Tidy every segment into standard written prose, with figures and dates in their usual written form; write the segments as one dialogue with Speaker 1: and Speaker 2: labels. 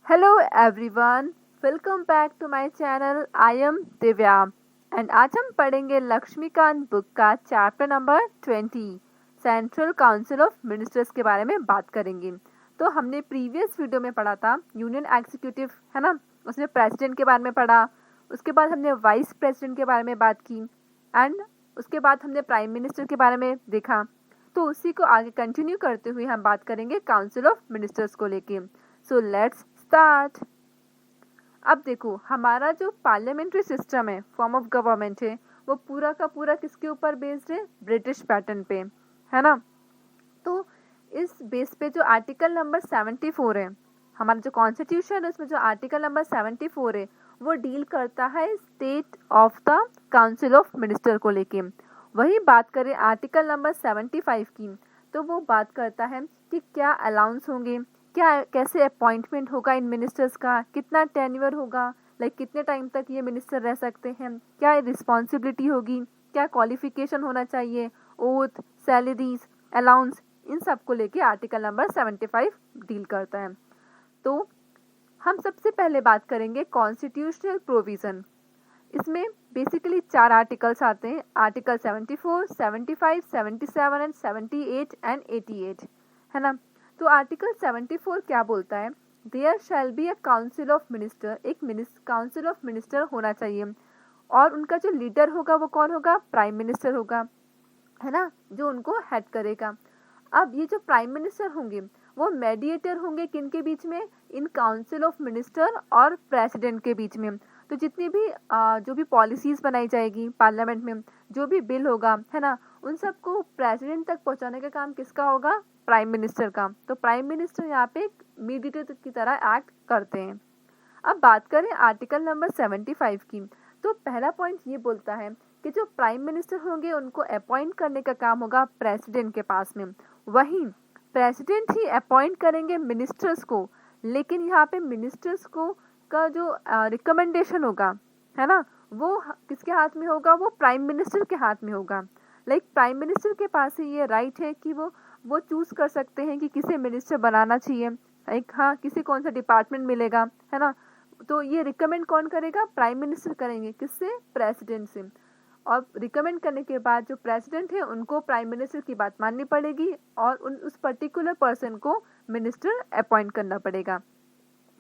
Speaker 1: Hello everyone, welcome back to my channel. I am Divya and आज हम पढ़ेंगे Laxmikanth book का chapter number 20 central council of ministers के बारे में बात करेंगे। तो हमने प्रीवियस वीडियो में पढ़ा था यूनियन एग्जीक्यूटिव, है ना, उसमें प्रेसिडेंट के बारे में पढ़ा। उसके बाद हमने वाइस प्रेसिडेंट के बारे में बात की एंड उसके बाद हमने प्राइम मिनिस्टर के बारे में देखा। तो उसी को आगे कंटिन्यू करते हुए हम बात करेंगे काउंसिल ऑफ मिनिस्टर्स को लेके। So let's start. अब देखो, हमारा जो पार्लियामेंट्री सिस्टम है, फॉर्म ऑफ गवर्नमेंट है, वो पूरा का पूरा किसके ऊपर बेस्ड है? ब्रिटिश पैटर्न पे, है ना। तो इस बेस पे जो आर्टिकल नंबर 74 है, हमारा जो कॉन्स्टिट्यूशन है उसमें जो आर्टिकल नंबर 74 है वो डील करता है state of the council of minister को लेके। वही बात करें आर्टिकल नंबर 75 की, तो वो बात करता है कि क्या अलाउंस होंगे, क्या कैसे अपॉइंटमेंट होगा इन मिनिस्टर्स का, कितना टेन्योर होगा, लाइक कितने टाइम तक ये मिनिस्टर रह सकते हैं, क्या रिस्पॉन्सिबिलिटी होगी, क्या क्वालिफिकेशन होना चाहिए, ओथ, सैलरीज, अलाउंस, इन सब को लेके आर्टिकल नंबर 75 डील करता है। तो हम सबसे पहले बात करेंगे कॉन्स्टिट्यूशनल प्रोविजन। इसमें बेसिकली 4 आर्टिकल्स आते हैं, आर्टिकल 74, 75, 77 एंड 78 एंड 88, है ना। तो आर्टिकल 74 क्या बोलता है? There shall be a council of minister, एक काउंसिल ऑफ मिनिस्टर होना चाहिए और उनका जो लीडर होगा वो कौन होगा? प्राइम मिनिस्टर होगा, है ना, जो उनको हेड करेगा। अब ये जो प्राइम मिनिस्टर होंगे वो मेडिएटर होंगे किनके बीच में? इन काउंसिल ऑफ मिनिस्टर और प्रेसिडेंट के बीच में। तो जितनी भी जो भी पॉलिसीज बनाई जाएगी पार्लियामेंट में, जो भी बिल होगा, है ना, उन सबको प्रेसिडेंट तक पहुंचाने का काम किसका होगा? प्राइम मिनिस्टर का। तो प्राइम मिनिस्टर यहाँ पे एक मीडिएटर की तरह एक्ट करते हैं। अब बात करें आर्टिकल नंबर 75 की, तो पहला पॉइंट ये बोलता है कि जो प्राइम मिनिस्टर होंगे उनको अपॉइंट करने का काम होगा प्रेसिडेंट के पास में। वहीं प्रेसिडेंट ही अपॉइंट करेंगे मिनिस्टर्स को, लेकिन यहाँ पे मिनिस्टर्स को का जो रिकमेंडेशन होगा, है ना, वो किसके हाथ में होगा? वो प्राइम मिनिस्टर के हाथ में होगा। लाइक प्राइम मिनिस्टर के पास ही ये राइट है कि वो चूज कर सकते हैं कि किसे मिनिस्टर बनाना चाहिए, लाइक हाँ, किसे कौन सा डिपार्टमेंट मिलेगा, है ना। तो ये रिकमेंड कौन करेगा? प्राइम मिनिस्टर करेंगे। किससे? प्रेसिडेंट से। और रिकमेंड करने के बाद जो प्रेसिडेंट है उनको प्राइम मिनिस्टर की बात माननी पड़ेगी और उस पर्टिकुलर पर्सन को मिनिस्टर अपॉइंट करना पड़ेगा।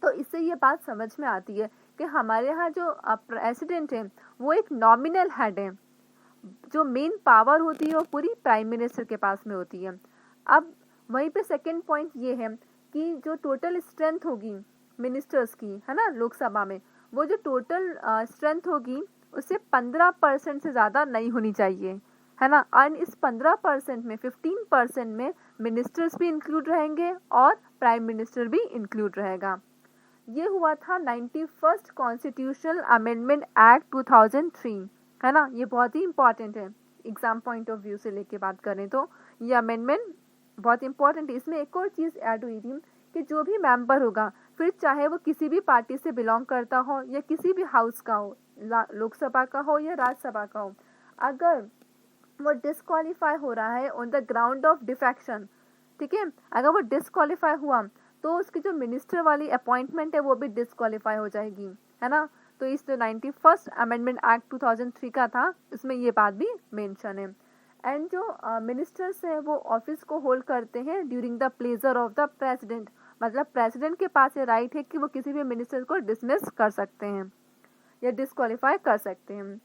Speaker 1: तो इससे ये बात समझ में आती है कि हमारे यहाँ जो प्रेसिडेंट है वो एक नॉमिनल हेड है, जो मेन पावर होती है वो पूरी प्राइम मिनिस्टर के पास में होती है। अब वहीं पे सेकंड पॉइंट ये है कि जो टोटल स्ट्रेंथ होगी मिनिस्टर्स की, है ना, लोकसभा में, वो जो टोटल स्ट्रेंथ होगी उससे 15% से ज़्यादा नहीं होनी चाहिए, है ना। और इस 15% में 15% में मिनिस्टर्स भी इंक्लूड रहेंगे और प्राइम मिनिस्टर भी इंक्लूड रहेगा। ये हुआ था 91st कॉन्स्टिट्यूशनल अमेंडमेंट एक्ट 2003, है ना। ये बहुत ही इंपॉर्टेंट है, एग्जाम पॉइंट ऑफ व्यू से लेके बात करें तो ये अमेंडमेंट बहुत इंपॉर्टेंट है। इसमें एक और चीज़ ऐड हुई थी कि जो भी मेंबर होगा, फिर चाहे वो किसी भी पार्टी से बिलोंग करता हो या किसी भी हाउस का हो, लोकसभा का हो या राज्यसभा का हो, अगर वो डिस्क्वालीफाई हो रहा है on the ground of defection, ठीक है, अगर वो डिस्क्वालीफाई हुआ तो उसकी जो मिनिस्टर वाली अपॉइंटमेंट है वो भी डिस्क्वालीफाई हो जाएगी, है ना। तो इस जो 91st अमेंडमेंट एक्ट 2003 का था, इसमें ये बात भी मेंशन है। एंड जो मिनिस्टर्स हैं वो ऑफिस को होल्ड करते हैं during the pleasure of the president, मतलब प्रेसिडेंट के पास ये राइट है कि वो किसी भी मिनिस्टर को डिसमिस कर सकते हैं या डिस्क्वालीफाई कर सकते हैं।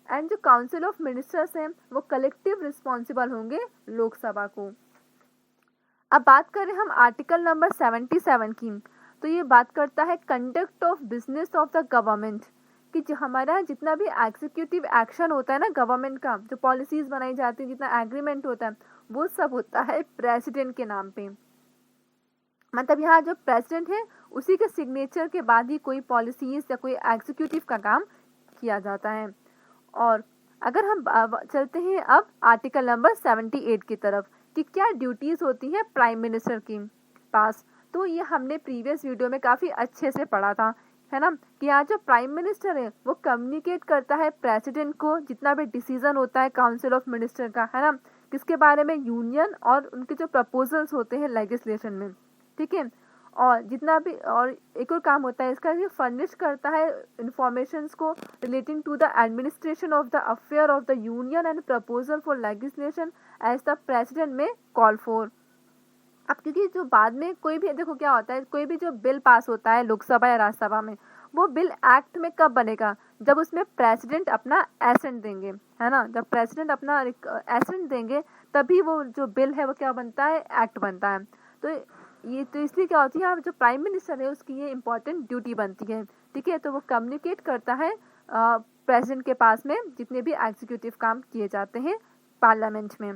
Speaker 1: एंड जो काउंसिल ऑफ मिनिस्टर्स हैं वो कलेक्टिव रिस्पॉन्सिबल होंगे लोकसभा को। अब बात करें हम आर्टिकल नंबर 77 की, तो ये बात करता है conduct of business of the government, कि जो हमारा जितना भी एग्जीक्यूटिव एक्शन होता है ना गवर्नमेंट का, जो पॉलिसीज बनाई जाती है, जितना एग्रीमेंट होता है, वो सब होता है प्रेसिडेंट के नाम पे। मतलब यहाँ जो प्रेसिडेंट है उसी के सिग्नेचर के बाद ही कोई पॉलिसीज या कोई एग्जीक्यूटिव का काम किया जाता है। और अगर हम चलते हैं अब आर्टिकल नंबर 78 की तरफ कि क्या ड्यूटीज होती हैं प्राइम मिनिस्टर के पास, तो ये हमने प्रीवियस वीडियो में काफ़ी अच्छे से पढ़ा था, है ना, कि यहाँ जो प्राइम मिनिस्टर है वो कम्युनिकेट करता है प्रेसिडेंट को जितना भी डिसीजन होता है काउंसिल ऑफ मिनिस्टर का, है ना, किसके बारे में? यूनियन और उनके जो प्रपोजल्स होते हैं लेजिस्लेशन में, ठीक है। और जितना भी और एक और काम होता है इसका, ये फर्निश करता है इंफॉर्मेशंस को relating to the administration of the affair of the union and proposal for legislation as the president may call for. अब क्योंकि जो बाद में कोई भी, देखो क्या होता है, कोई भी जो बिल पास होता है लोकसभा या राज्यसभा में, वो बिल एक्ट में कब बनेगा, जब उसमें प्रेसिडेंट अपना एसेंट देंगे, है ना। जब प्रेसिडेंट अपना एसेंट देंगे तभी वो जो बिल है वो क्या बनता है, एक्ट बनता है। तो ये तो इसलिए क्या होती है, जो प्राइम मिनिस्टर है उसकी ये इंपॉर्टेंट ड्यूटी बनती है, ठीक है। तो वो कम्युनिकेट करता है प्रेसिडेंट के पास में जितने भी एग्जीक्यूटिव काम किए जाते हैं पार्लियामेंट में।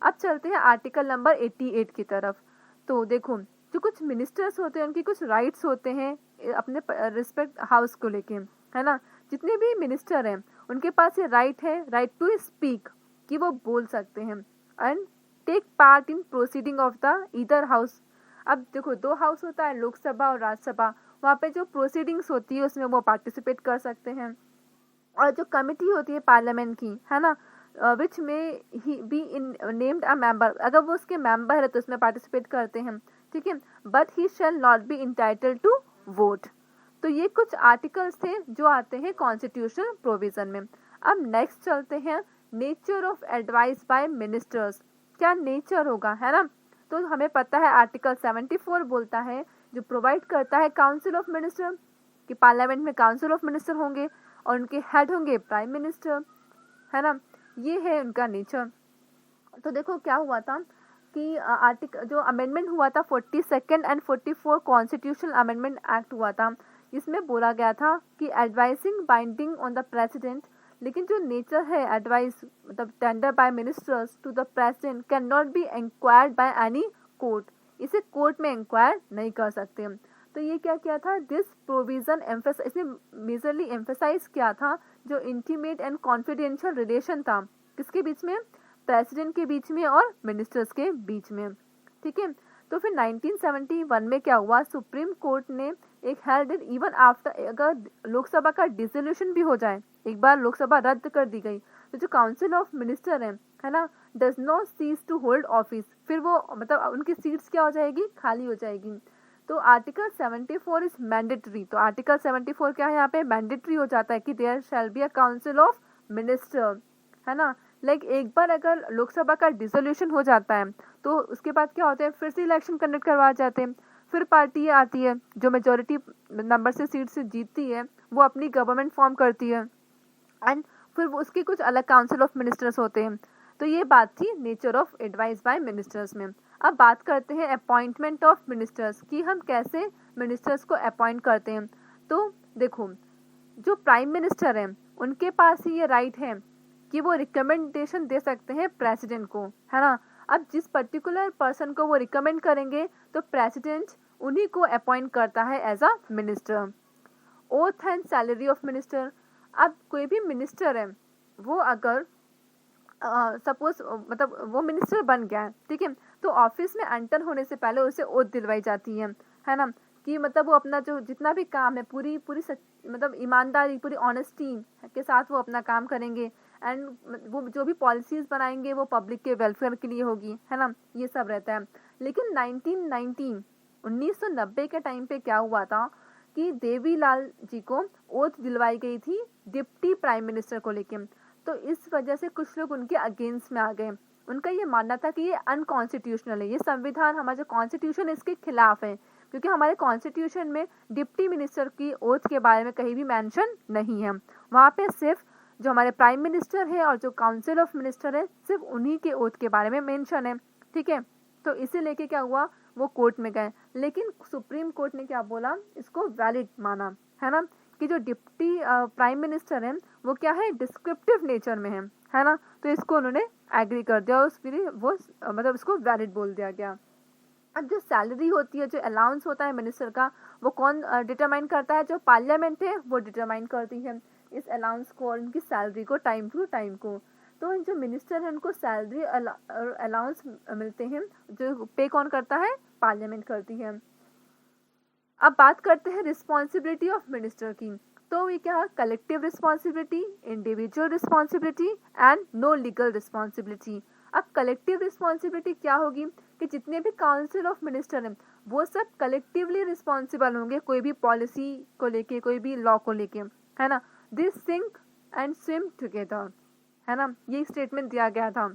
Speaker 1: अब चलते हैं आर्टिकल नंबर 88 की तरफ। तो देखो, जो कुछ मिनिस्टर्स होते हैं उनकी कुछ राइट्स होते हैं अपने रिस्पेक्ट हाउस को लेके, है ना। जितने भी मिनिस्टर हैं उनके पास ये राइट है, राइट टू स्पीक, कि वो बोल सकते हैं, and take part in proceeding of the either house. अब देखो, दो हाउस होता है, लोकसभा और राज्यसभा, वहाँ पे जो प्रोसीडिंग्स होती है उसमें वो पार्टिसिपेट कर सकते हैं। और जो कमिटी होती है पार्लियामेंट की, है ना, विच में ही be in named a member, अगर वो उसके मेंबर है तो उसमें पार्टिसिपेट करते हैं, ठीक है। But he shall not be entitled to vote. तो ये कुछ आर्टिकल्स थे जो आते हैं कॉन्स्टिट्यूशनल प्रोविजन में। अब नेक्स्ट चलते हैं nature of advice by ministers. क्या नेचर होगा, है ना। तो हमें पता है आर्टिकल 74 बोलता है, जो प्रोवाइड करता है काउंसिल ऑफ मिनिस्टर, कि पार्लियामेंट में काउंसिल ऑफ मिनिस्टर होंगे और उनके हेड होंगे प्राइम मिनिस्टर, है ना। ये है उनका नेचर। तो देखो क्या हुआ था कि आर्टिकल जो अमेंडमेंट हुआ था 42nd and 44 constitutional amendment act हुआ था, इसमें बोला गया था कि advising binding on the president, लेकिन जो नेचर है एडवाइस मतलब tender by ministers to the president can not be inquired by any court, इसे कोर्ट में इंक्वायर नहीं कर सकते। तो ये क्या किया था, दिस प्रोविजन इसने मेजरली एम्फेसाइज किया था जो इंटीमेट एंड कॉन्फिडेंशियल रिलेशन था किसके बीच में, प्रेसिडेंट के बीच में और मिनिस्टर्स के बीच में, ठीक है। तो फिर 1971 में क्या हुआ, सुप्रीम कोर्ट ने एक हेल्ड इट इवन आफ्टर, अगर लोकसभा का डिसोल्यूशन भी हो जाए, एक बार लोकसभा रद्द कर दी गई, तो जो काउंसिल ऑफ मिनिस्टर है ना, does not cease to hold office, फिर वो मतलब उनकी सीट्स क्या हो जाएगी, खाली हो जाएगी। तो आर्टिकल 74 इज मैंडेटरी। तो आर्टिकल 74 क्या है, यहाँ पे मैंडेटरी हो जाता है कि there shall be a council of minister, है ना। लाइक एक बार अगर लोकसभा का डिसोल्यूशन हो जाता है तो उसके बाद क्या होता है, फिर से इलेक्शन कंडक्ट करवाए जाते हैं, फिर पार्टी आती है जो मेजोरिटी नंबर से सीट से जीतती है, वो अपनी गवर्नमेंट फॉर्म करती है, एंड फिर वो उसके कुछ अलग काउंसिल ऑफ मिनिस्टर्स होते हैं। तो ये बात थी nature of advice by ministers में। अब बात करते हैं अपॉइंटमेंट ऑफ मिनिस्टर्स की, हम कैसे मिनिस्टर्स को अपॉइंट करते हैं। तो देखो, जो प्राइम मिनिस्टर हैं उनके पास ही ये राइट है कि वो रिकमेंडेशन दे सकते हैं प्रेसिडेंट को, है ना। अब जिस पर्टिकुलर पर्सन को वो रिकमेंड करेंगे तो प्रेसिडेंट उन्हीं को अपॉइंट करता है as a minister. Oath and salary of minister. अब कोई भी मिनिस्टर है वो अगर सपोज मतलब वो मिनिस्टर बन गया है, ठीक है, तो ऑफिस में एंटर होने से पहले उसे ओथ दिलवाई जाती है ना, कि मतलब वो अपना जो जितना भी काम है पूरी मतलब ईमानदारी, पूरी ऑनेस्टी के साथ वो अपना काम करेंगे, एंड वो जो भी पॉलिसीज बनाएंगे वो पब्लिक के वेलफेयर के लिए होगी, है ना, ये सब रहता है। लेकिन 1990 के टाइम पे क्या हुआ था कि देवीलाल जी को ओथ दिलवाई गई थी डिप्टी प्राइम मिनिस्टर को लेके, तो इस वजह से कुछ लोग उनके अगेंस्ट में आ गए। उनका ये मानना था कि ये अनकॉन्स्टिट्यूशनल है, ये संविधान हमारा जो कॉन्स्टिट्यूशन है इसके खिलाफ है, क्योंकि हमारे कॉन्स्टिट्यूशन में डिप्टी मिनिस्टर की ओथ के बारे में कहीं भी मेंशन नहीं है। वहाँ पे सिर्फ जो हमारे प्राइम मिनिस्टर है और जो काउंसिल ऑफ मिनिस्टर है सिर्फ उन्हीं के ओथ के बारे में मेंशन है, ठीक है। तो इसे लेके क्या हुआ, वो कोर्ट में गए, लेकिन सुप्रीम कोर्ट ने क्या बोला, इसको वैलिड माना, है ना, कि जो डिप्टी प्राइम मिनिस्टर है वो क्या है, डिस्क्रिप्टिव नेचर में है ना, तो इसको उन्होंने एग्री कर दिया और फिर वो मतलब इसको वैलिड बोल दिया गया। अब जो सैलरी होती है, जो अलाउंस होता है मिनिस्टर का, वो कौन डिटरमाइन करता है, जो पार्लियामेंट है वो डिटरमाइन करती है इस अलाउंस को और उनकी सैलरी को टाइम टू टाइम को। तो जो मिनिस्टर है उनको सैलरी अलाउंस मिलते हैं, जो पे कौन करता है, पार्लियामेंट करती है। अब बात करते हैं रिस्पॉन्सिबिलिटी ऑफ मिनिस्टर की। तो ये क्या, collective responsibility, individual responsibility and no legal responsibility. अब कलेक्टिव रिस्पॉन्सिबिलिटी क्या होगी कि जितने भी काउंसिल ऑफ मिनिस्टर हैं वो सब कलेक्टिवली रिस्पॉन्सिबल होंगे कोई भी पॉलिसी को लेके, कोई भी लॉ को लेके, है ना। This sink and swim together, है ना, ये स्टेटमेंट दिया गया था।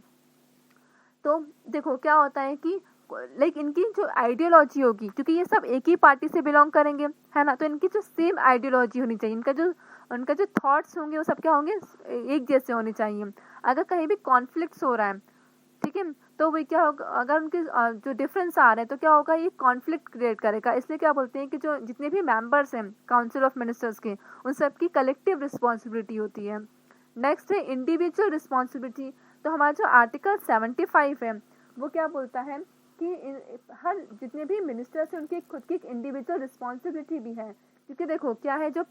Speaker 1: तो देखो क्या होता है कि लाइक इनकी जो आइडियोलॉजी होगी, क्योंकि ये सब एक ही पार्टी से बिलोंग करेंगे, है ना, तो इनकी जो सेम आइडियोलॉजी होनी चाहिए, उनका जो थॉट्स होंगे वो सब क्या होंगे, एक जैसे होने चाहिए। अगर कहीं भी कॉन्फ्लिक्ट्स हो रहा है, ठीक है, तो वो क्या होगा, अगर उनके जो डिफरेंस आ रहे हैं तो क्या होगा, ये कॉन्फ्लिक्ट क्रिएट करेगा। इसलिए क्या बोलते हैं कि जो जितने भी मेंबर्स हैं काउंसिल ऑफ मिनिस्टर्स के, उन सबकी कलेक्टिव रिस्पॉन्सिबिलिटी होती है। नेक्स्ट है इंडिविजुअल रिस्पॉन्सिबिलिटी। तो हमारा जो आर्टिकल 75 है वो क्या बोलता है कि हर जितने भी मिनिस्टर्स हैं उनकी खुद की एक इंडिविजुअल रिस्पॉन्सिबिलिटी भी है। क्योंकि देखो क्या है, जो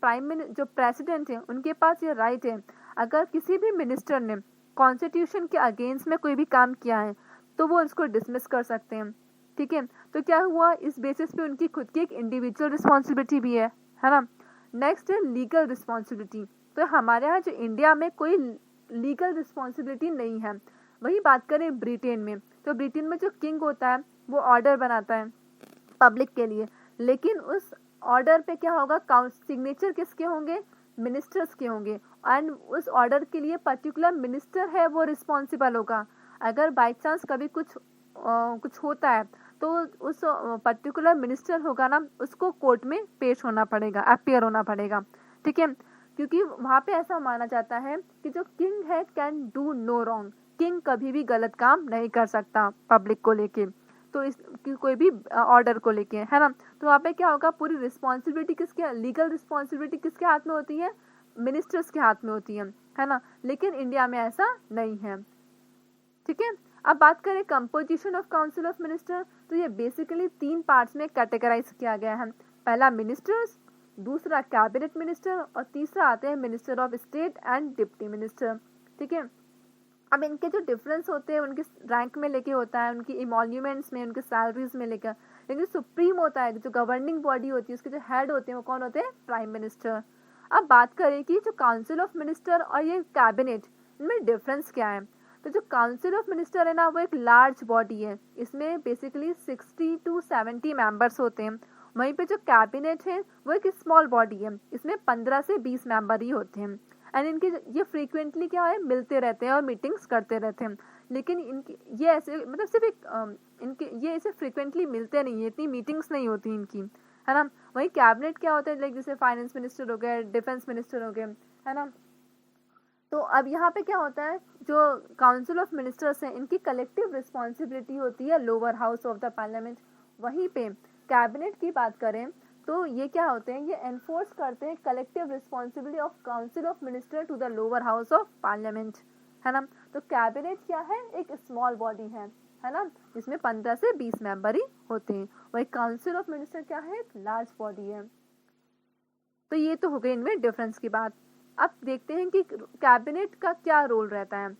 Speaker 1: प्रेसिडेंट है उनके पास ये राइट है, अगर किसी भी मिनिस्टर ने कॉन्स्टिट्यूशन के अगेंस्ट में कोई भी काम किया है तो वो उसको डिसमिस कर सकते हैं, ठीक है। तो क्या हुआ, इस बेसिस पे उनकी खुद की एक इंडिविजुअल रिस्पॉन्सिबिलिटी भी है ना। नेक्स्ट है लीगल रिस्पॉन्सिबिलिटी। तो हमारे यहाँ जो इंडिया में कोई लीगल रिस्पॉन्सिबिलिटी नहीं है। वही बात करें ब्रिटेन में, तो ब्रिटेन में जो किंग होता है वो ऑर्डर बनाता है पब्लिक के लिए, लेकिन उस ऑर्डर पे क्या होगा, सिग्नेचर किसके होंगे, मिनिस्टर्स के होंगे, एंड उस ऑर्डर के लिए पर्टिकुलर मिनिस्टर है वो रिस्पॉन्सिबल होगा। अगर बाई चांस कभी कुछ होता है तो उस पर्टिकुलर मिनिस्टर होगा ना, उसको कोर्ट में पेश होना पड़ेगा, अपीयर होना पड़ेगा, ठीक है। क्योंकि वहाँ पे ऐसा माना जाता है कि जो किंग है can do no wrong, king कभी भी गलत काम नहीं कर सकता पब्लिक को लेके, तो इस कोई भी ऑर्डर को लेके, है ना। तो वहाँ पे क्या होगा, पूरी रिस्पॉन्सिबिलिटी किसके, लीगल रिस्पॉन्सिबिलिटी किसके हाथ में होती है, मिनिस्टर्स के हाथ में होती है ना। लेकिन इंडिया में ऐसा नहीं है, ठीक है। अब बात करें composition of council of minister, तो ये बेसिकली 3 पार्ट्स में कैटेगराइज किया गया है। पहला मिनिस्टर्स, दूसरा कैबिनेट मिनिस्टर, और तीसरा आते हैं minister of state and deputy minister, ठीक है। अब इनके जो डिफरेंस होते हैं उनके रैंक में लेके होता है, उनकी इमोल्यूमेंट्स में, उनके सैलरीज में लेकर, लेकिन सुप्रीम होता है, जो गवर्निंग बॉडी होती है, उसके जो हेड होते हैं वो कौन होते हैं, प्राइम मिनिस्टर। अब बात करें कि जो काउंसिल ऑफ मिनिस्टर और ये कैबिनेट, इनमें डिफरेंस क्या है। तो जो काउंसिल ऑफ मिनिस्टर है ना, वो एक लार्ज बॉडी है, इसमें बेसिकली 60 to 70 मेंबर्स होते हैं। वहीं पे जो कैबिनेट है वो एक स्मॉल बॉडी है, इसमें 15 से 20 मेंबर ही होते हैं। एंड इनके ये फ्रीक्वेंटली क्या है, मिलते रहते हैं और मीटिंग्स करते रहते हैं। लेकिन इनकी ये ऐसे मतलब सिर्फ एक इनके ये ऐसे फ्रीक्वेंटली मिलते नहीं है, इतनी मीटिंग्स नहीं होती इनकी, है ना। वही कैबिनेट क्या होता है, लाइक जैसे फाइनेंस मिनिस्टर हो गए, डिफेंस मिनिस्टर हो गए, है ना। तो अब यहाँ पे क्या होता है, जो काउंसिल ऑफ मिनिस्टर्स हैं इनकी कलेक्टिव रिस्पॉन्सिबिलिटी होती है lower house of the parliament. वहीं पे कैबिनेट की बात करें तो ये क्या होते हैं, ये एनफोर्स करते हैं collective responsibility of council of minister to the lower house of parliament, है ना। तो कैबिनेट क्या है, एक स्मॉल बॉडी है ना, जिसमें 15 से 20 मेंबर ही होते हैं। वही काउंसिल ऑफ मिनिस्टर क्या है, एक लार्ज बॉडी है। तो ये तो हो गई इनमें डिफरेंस की बात। अब देखते हैं कि कैबिनेट का क्या रोल रहता है।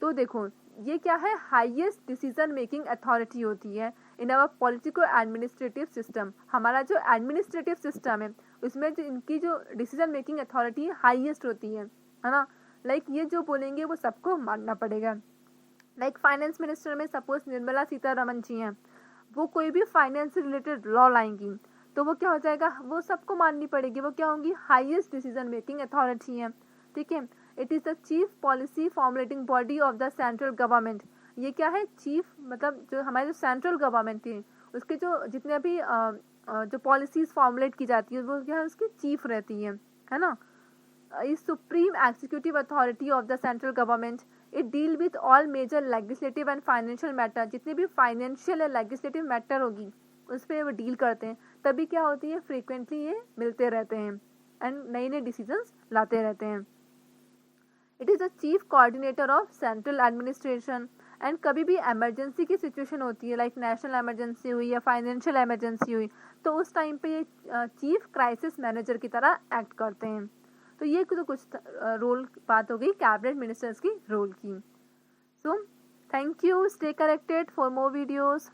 Speaker 1: तो देखो ये क्या है, हाईएस्ट डिसीजन मेकिंग अथॉरिटी होती है in our political administrative system. हमारा जो एडमिनिस्ट्रेटिव सिस्टम है उसमें जो इनकी जो डिसीजन मेकिंग अथॉरिटी हाईएस्ट होती है ना। लाइक ये जो बोलेंगे वो सबको मानना पड़ेगा। लाइक फाइनेंस मिनिस्टर में सपोज निर्मला सीतारमन जी हैं, वो कोई भी फाइनेंस से रिलेटेड लॉ लाएंगी तो वो क्या हो जाएगा, वो सबको माननी पड़ेगी, वो क्या होंगी, हाईएस्ट डिसीजन मेकिंग अथॉरिटी है, ठीक है। It is the chief policy formulating body of the central government. ये क्या है, चीफ मतलब जो हमारे जो सेंट्रल गवर्नमेंट थी उसके जो जितने भी जो पॉलिसीज फॉर्मुलेट की जाती है वो क्या है, उसकी चीफ रहती है ना। Is supreme executive authority of the central government. It deal with all major legislative and financial matter. जितने भी फाइनेंशियल या लेजिस्लेटिव मैटर होगी उस पर वो डील करते हैं। तभी क्या होती है, फ्रीक्वेंटली ये मिलते रहते हैं एंड नए नए डिसीजंस लाते रहते हैं। It is the chief coordinator of central administration. And कभी भी इमरजेंसी की सिचुएशन होती है, लाइक नेशनल इमरजेंसी हुई या फाइनेंशियल इमरजेंसी हुई, तो उस टाइम पे ये चीफ क्राइसिस मैनेजर की तरह एक्ट करते हैं। तो ये तो कुछ रोल बात हो गई कैबिनेट मिनिस्टर्स की रोल की। So thank you, stay connected for more videos.